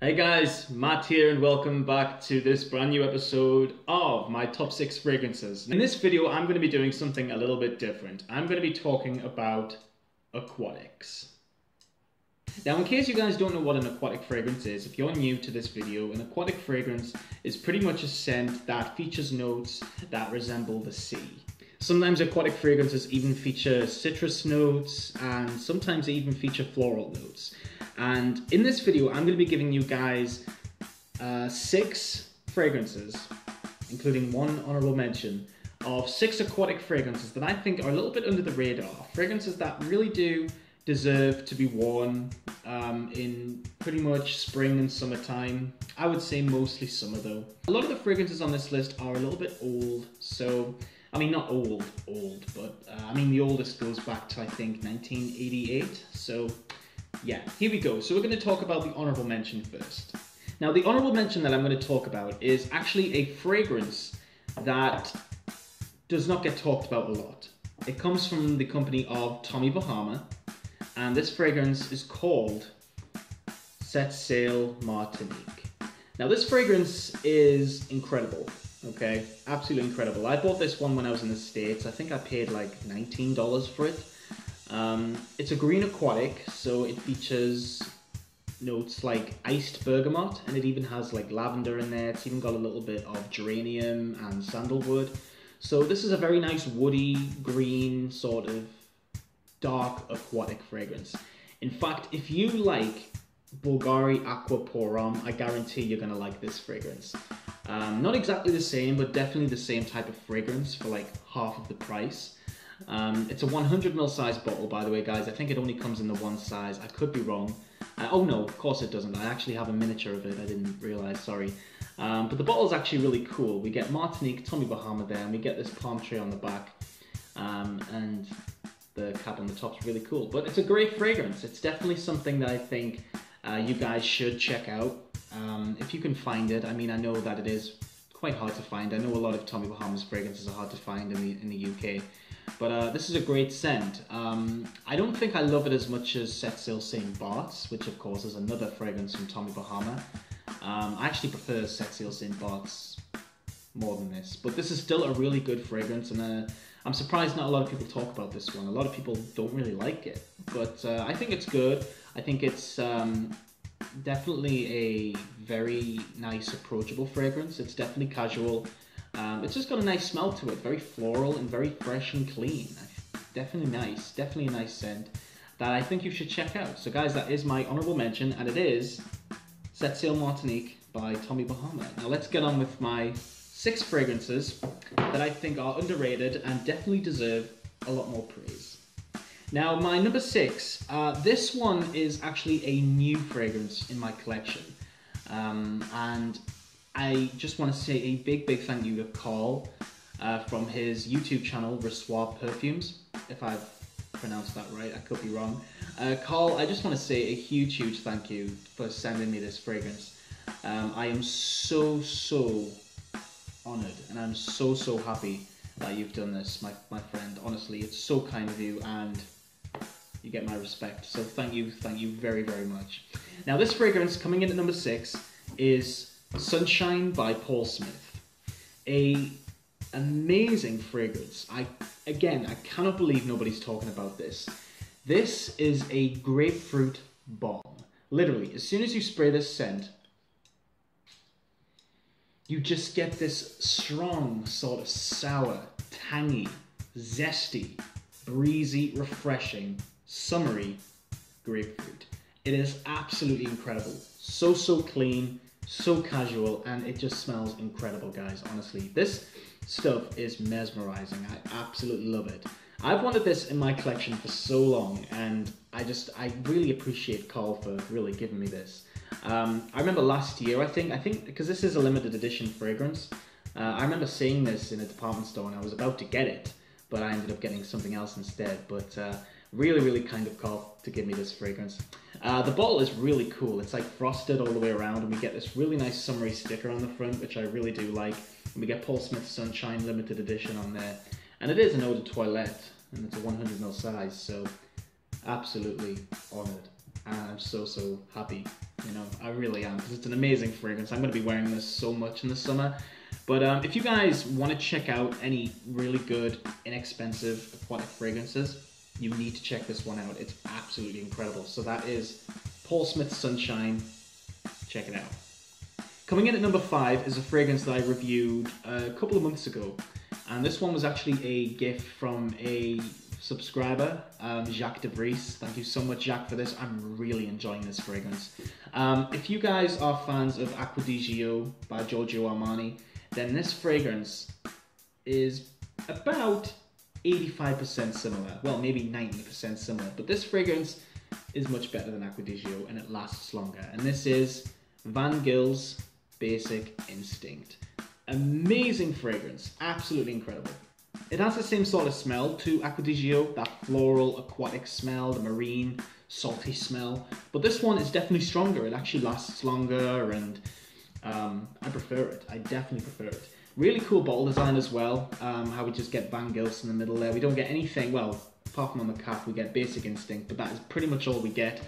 Hey guys, Matt here and welcome back to this brand new episode of my top 6 fragrances. In this video I'm going to be doing something a little bit different. I'm going to be talking about aquatics. Now in case you guys don't know what an aquatic fragrance is, if you're new to this video, an aquatic fragrance is pretty much a scent that features notes that resemble the sea. Sometimes aquatic fragrances even feature citrus notes and sometimes they even feature floral notes. And in this video, I'm going to be giving you guys 6 fragrances, including one honourable mention, of 6 aquatic fragrances that I think are a little bit under the radar. Fragrances that really do deserve to be worn in pretty much spring and summertime. I would say mostly summer though. A lot of the fragrances on this list are a little bit old, so I mean not old, but I mean the oldest goes back to I think 1988, so yeah, here we go. So we're going to talk about the honourable mention first. Now the honourable mention that I'm going to talk about is actually a fragrance that does not get talked about a lot. It comes from the company of Tommy Bahama, and this fragrance is called Set Sail Martinique. Now this fragrance is incredible, okay? Absolutely incredible. I bought this one when I was in the States. I think I paid like $19 for it. It's a green aquatic, so it features notes like iced bergamot, and it even has like lavender in there. It's even got a little bit of geranium and sandalwood. So this is a very nice woody, green, sort of dark aquatic fragrance. In fact, if you like Bulgari Aqua Porom, I guarantee you're going to like this fragrance. Not exactly the same, but definitely the same type of fragrance for like half of the price. It's a 100ml size bottle, by the way, guys. I think it only comes in the one size. I could be wrong. Oh no, of course it doesn't. I actually have a miniature of it. I didn't realize, sorry. But the bottle is actually really cool. We get Martinique, Tommy Bahama there, and we get this palm tree on the back. And the cap on the top is really cool. But it's a great fragrance. It's definitely something that I think you guys should check out. If you can find it. I mean, I know that it is quite hard to find. I know a lot of Tommy Bahama's fragrances are hard to find in the UK. But this is a great scent. I don't think I love it as much as Set Sail St. Bart's, which of course is another fragrance from Tommy Bahama. I actually prefer Set Sail St. Bart's more than this, but this is still a really good fragrance, and I'm surprised not a lot of people talk about this one. A lot of people don't really like it, but I think it's good. I think it's definitely a very nice, approachable fragrance. It's definitely casual. It's just got a nice smell to it, very floral and very fresh and clean. Definitely nice, definitely a nice scent that I think you should check out. So guys, that is my honourable mention, and it is Set Sail Martinique by Tommy Bahama. Now let's get on with my 6 fragrances that I think are underrated and definitely deserve a lot more praise. Now my number 6, this one is actually a new fragrance in my collection, and I just want to say a big thank you to Karl from his YouTube channel, Resoir Perfumes, if I've pronounced that right. I could be wrong. Karl, I just want to say a huge thank you for sending me this fragrance. I am so honoured, and I'm so happy that you've done this, my friend. Honestly, it's so kind of you, and you get my respect. So thank you very much. Now this fragrance coming in at number 6 is Sunshine by Paul Smith. A amazing fragrance. I cannot believe nobody's talking about this. This is a grapefruit bomb. Literally, as soon as you spray this scent, you just get this strong, sort of sour, tangy, zesty, breezy, refreshing, summery grapefruit. It is absolutely incredible. So clean, so casual, and it just smells incredible, guys. Honestly, this stuff is mesmerizing. I absolutely love it. I've wanted this in my collection for so long, and I really appreciate Karl for really giving me this. I remember last year, I think because this is a limited edition fragrance, I remember seeing this in a department store and I was about to get it, but I ended up getting something else instead. But really kind of Karl to give me this fragrance. The bottle is really cool. It's like frosted all the way around, and we get this really nice summery sticker on the front, which I really do like. And we get Paul Smith Sunshine limited edition on there, and it is an eau de toilette, and it's a 100ml size, so absolutely honoured. and I'm so happy. You know, I really am, because it's an amazing fragrance. I'm going to be wearing this so much in the summer. But if you guys want to check out any really good, inexpensive aquatic fragrances, you need to check this one out. It's absolutely incredible. So that is Paul Smith's Sunshine. Check it out. Coming in at number 5 is a fragrance that I reviewed a couple of months ago. And this one was actually a gift from a subscriber, Jacques de Vries. Thank you so much, Jacques, for this. I'm really enjoying this fragrance. If you guys are fans of Acqua di Gio by Giorgio Armani, then this fragrance is about 85% similar. Well, maybe 90% similar. But this fragrance is much better than Acqua di Gio, and it lasts longer. And this is Vanille's Basic Instinct. Amazing fragrance, absolutely incredible. It has the same sort of smell to Acqua di Gio, that floral, aquatic smell, the marine, salty smell. But this one is definitely stronger. It actually lasts longer, and I prefer it. I definitely prefer it. Really cool bottle design as well. How we just get Vanille's in the middle there. We don't get anything, well, apart from on the cap, we get Basic Instinct, but that is pretty much all we get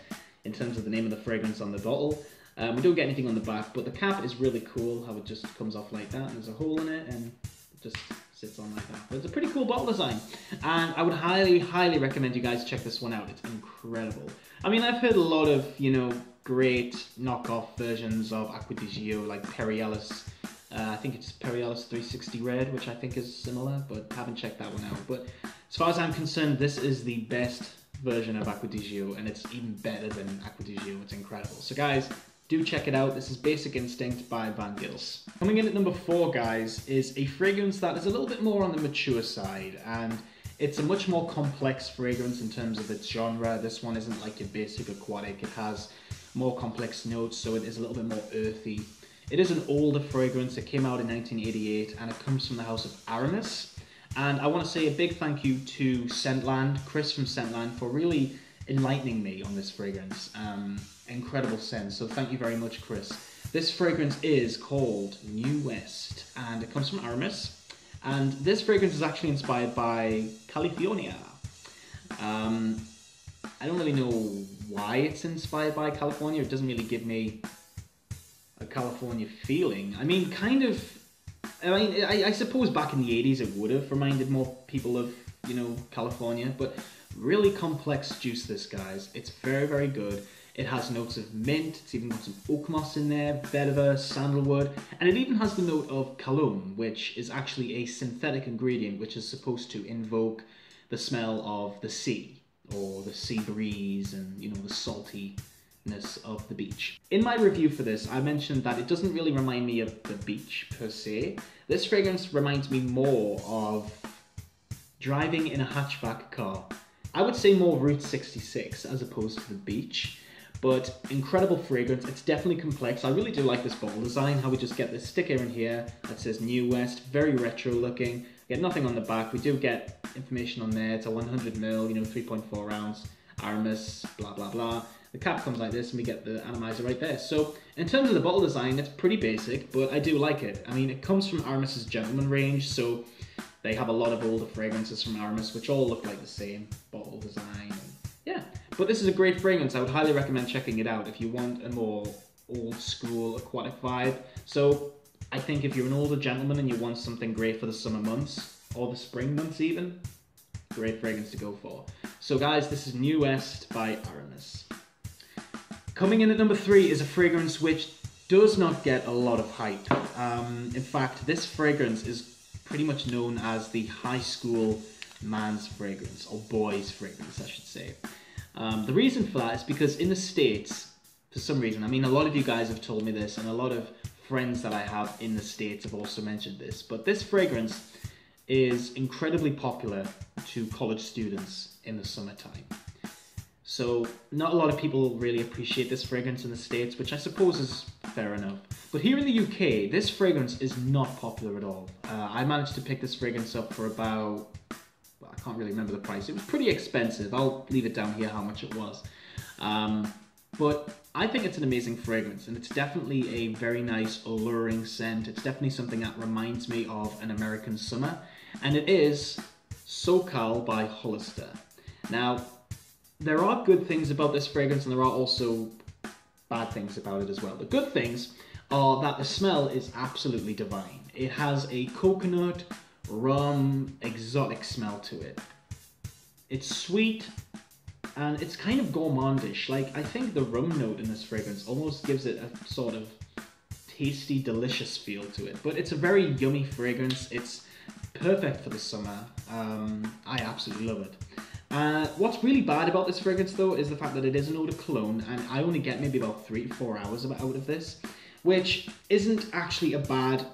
in terms of the name of the fragrance on the bottle. We don't get anything on the back, but the cap is really cool, how it just comes off like that, and there's a hole in it, and it just sits on like that. But it's a pretty cool bottle design, and I would highly recommend you guys check this one out. It's incredible. I mean, I've heard a lot of, you know, great knockoff versions of Acqua di Gio, like Periellis. I think it's Periellis 360 Red, which I think is similar, but haven't checked that one out. But as far as I'm concerned, this is the best version of Acqua di Gio, and it's even better than Acqua di Gio. It's incredible. So guys, do check it out. This is Basic Instinct by Vanille's. Coming in at number 4, guys, is a fragrance that is a little bit more on the mature side, and it's a much more complex fragrance in terms of its genre. This one isn't like your basic aquatic. It has more complex notes, so it is a little bit more earthy. It is an older fragrance. It came out in 1988, and it comes from the house of Aramis. And I want to say a big thank you to Scentland, Chris from Scentland, for really enlightening me on this fragrance. Incredible scent, so thank you very much, Chris. This fragrance is called New West, and it comes from Aramis. And this fragrance is actually inspired by California. I don't really know why it's inspired by California. It doesn't really give me a California feeling. I mean, kind of. I suppose back in the 80s it would have reminded more people of, you know, California, but really complex juice, this, guys. It's very good. It has notes of mint. It's even got some oak moss in there, vetiver, sandalwood, and it even has the note of cologne, which is actually a synthetic ingredient which is supposed to invoke the smell of the sea, or the sea breeze, and, you know, the saltiness of the beach. In my review for this, I mentioned that it doesn't really remind me of the beach per se. This fragrance reminds me more of driving in a hatchback car. I would say more Route 66 as opposed to the beach. But incredible fragrance. It's definitely complex. I really do like this bottle design, how we just get this sticker in here that says New West, very retro looking. We get nothing on the back. We do get information on there. It's a 100ml, you know, 3.4 ounce, Aramis, blah blah blah. The cap comes like this, and we get the atomizer right there. So in terms of the bottle design, it's pretty basic, but I do like it. I mean, it comes from Aramis's Gentleman range, so they have a lot of older fragrances from Aramis, which all look like the same bottle design. Yeah, but this is a great fragrance. I would highly recommend checking it out if you want a more old school aquatic vibe. So I think if you're an older gentleman and you want something great for the summer months, or the spring months even, great fragrance to go for. So guys, this is New West by Aramis. Coming in at number 3 is a fragrance which does not get a lot of hype. In fact, this fragrance is pretty much known as the high school man's fragrance, or boy's fragrance, I should say. The reason for that is because in the States, for some reason, I mean, a lot of you guys have told me this, and a lot of friends that I have in the States have also mentioned this, but this fragrance is incredibly popular to college students in the summertime. So not a lot of people really appreciate this fragrance in the States, which I suppose is fair enough. But here in the UK, this fragrance is not popular at all. I managed to pick this fragrance up for about, well, I can't really remember the price. It was pretty expensive. I'll leave it down here how much it was. But I think it's an amazing fragrance, and it's definitely a very nice, alluring scent. It's definitely something that reminds me of an American summer, and it is SoCal by Hollister. Now, there are good things about this fragrance, and there are also bad things about it as well. The good things are that the smell is absolutely divine. It has a coconut, rum, exotic smell to it. It's sweet, and it's kind of gourmandish. Like, I think the rum note in this fragrance almost gives it a sort of tasty, delicious feel to it. But it's a very yummy fragrance. It's perfect for the summer. I absolutely love it. What's really bad about this fragrance though is the fact that it is an eau de cologne, and I only get maybe about 3 to 4 hours out of this, which isn't actually a bad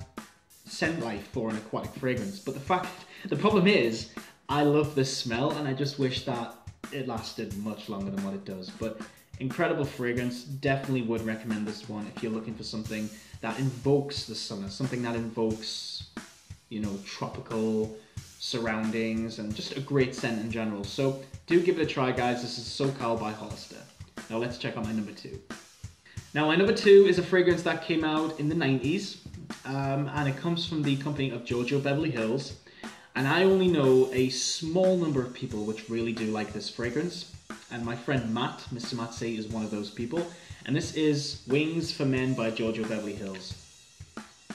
scent life for an aquatic fragrance. But the problem is, I love this smell, and I just wish that it lasted much longer than what it does. But incredible fragrance. Definitely would recommend this one if you're looking for something that invokes the summer, something that invokes, you know, tropical surroundings and just a great scent in general. So do give it a try, guys. This is SoCal by Hollister. Now let's check out my number 2. Now my number 2 is a fragrance that came out in the 90s, and it comes from the company of Giorgio Beverly Hills. And I only know a small number of people which really do like this fragrance. And my friend Matt, Mr. Matt C, is one of those people. And this is Wings for Men by Giorgio Beverly Hills.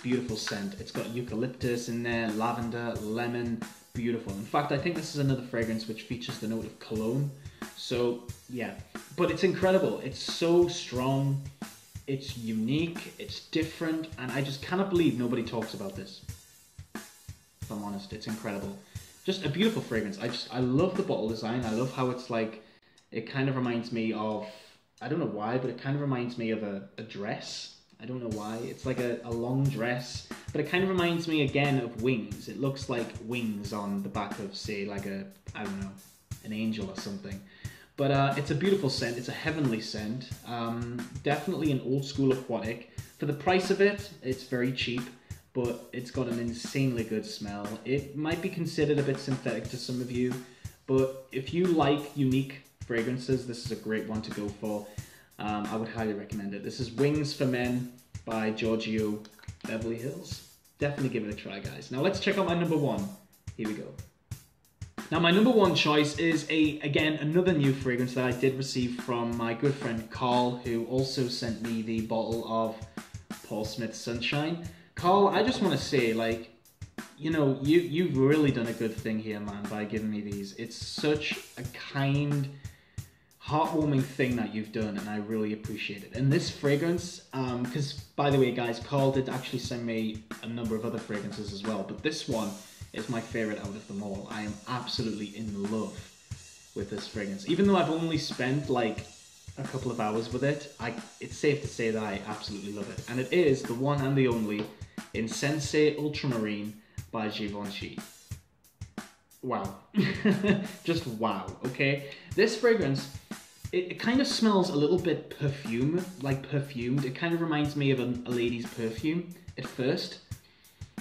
Beautiful scent. It's got eucalyptus in there, lavender, lemon, beautiful. In fact, I think this is another fragrance which features the note of cologne. So yeah, but it's incredible. It's so strong, it's unique, it's different, and I just cannot believe nobody talks about this. If I'm honest, it's incredible. Just a beautiful fragrance. I love the bottle design. I love how it's like, it kind of reminds me of, I don't know why, but it kind of reminds me of a dress. I don't know why. It's like a long dress, but it kind of reminds me again of wings. It looks like wings on the back of, say, like a, I don't know, an angel or something. But it's a beautiful scent. It's a heavenly scent. Definitely an old school aquatic. For the price of it, it's very cheap, but it's got an insanely good smell. It might be considered a bit synthetic to some of you, but if you like unique fragrances, this is a great one to go for. I would highly recommend it. This is Wings for Men by Giorgio Beverly Hills. Definitely give it a try, guys. Now let's check out my number 1. Here we go. Now my number 1 choice is again another new fragrance that I did receive from my good friend Carl, who also sent me the bottle of Paul Smith's Sunshine. Carl, I just want to say, like, you know, you've really done a good thing here, man, by giving me these. It's such a kind, heartwarming thing that you've done, and I really appreciate it. And this fragrance, because by the way, guys, Carl did actually send me a number of other fragrances as well, but this one is my favorite out of them all. I am absolutely in love with this fragrance. Even though I've only spent like a couple of hours with it, it's safe to say that I absolutely love it. And it is the one and the only Insensé Ultramarine by Givenchy. Wow. Just wow, okay? This fragrance, it kind of smells a little bit perfumed. It kind of reminds me of a lady's perfume at first.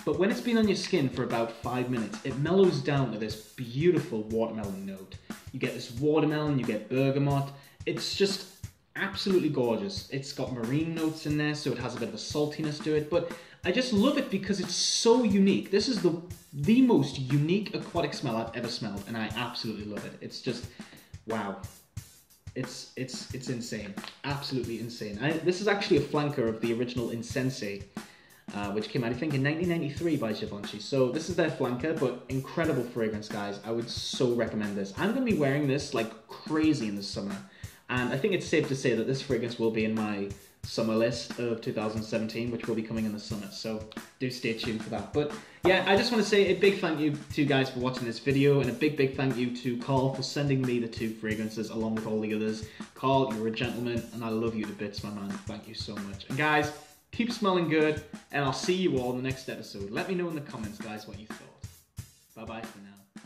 But when it's been on your skin for about 5 minutes, it mellows down to this beautiful watermelon note. You get this watermelon, you get bergamot. It's just absolutely gorgeous. It's got marine notes in there, so it has a bit of a saltiness to it. But I just love it because it's so unique. This is the most unique aquatic smell I've ever smelled, and I absolutely love it. It's just, wow. It's insane. Absolutely insane. This is actually a flanker of the original Insensé, which came out, I think, in 1993 by Givenchy. So this is their flanker, but incredible fragrance, guys. I would so recommend this. I'm going to be wearing this like crazy in the summer, and I think it's safe to say that this fragrance will be in my summer list of 2017, which will be coming in the summer, so do stay tuned for that. But yeah, I just want to say a big thank you to you guys for watching this video, and a big thank you to Carl for sending me the 2 fragrances along with all the others. Carl, you're a gentleman, and I love you to bits, my man. Thank you so much. And guys, keep smelling good, and I'll see you all in the next episode. Let me know in the comments, guys, what you thought. Bye bye for now.